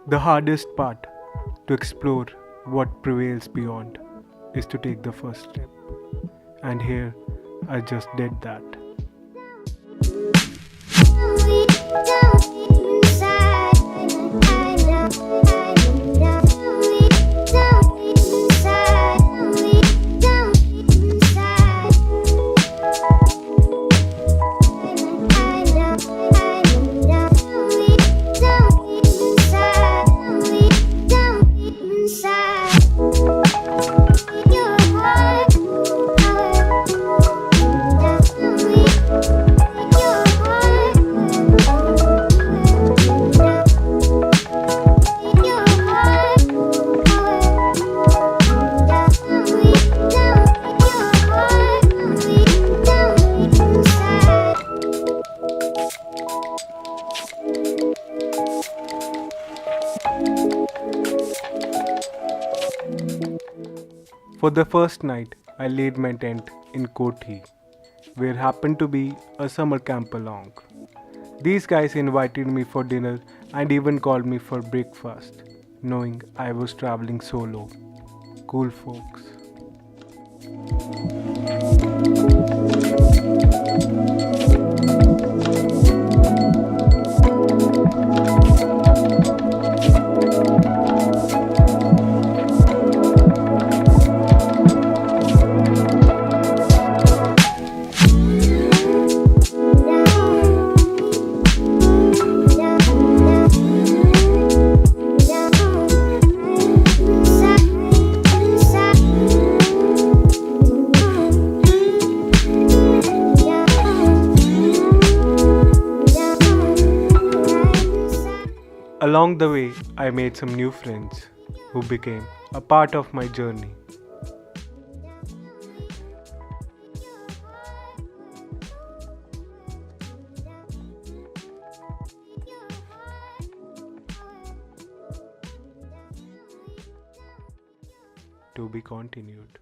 The hardest part to explore what prevails beyond is to take the first step. And here I just did that. For the first night, I laid my tent in Kothi, where happened to be a summer camp along. These guys invited me for dinner and even called me for breakfast, knowing I was traveling solo. Cool folks. Along the way, I made some new friends who became a part of my journey. To be continued.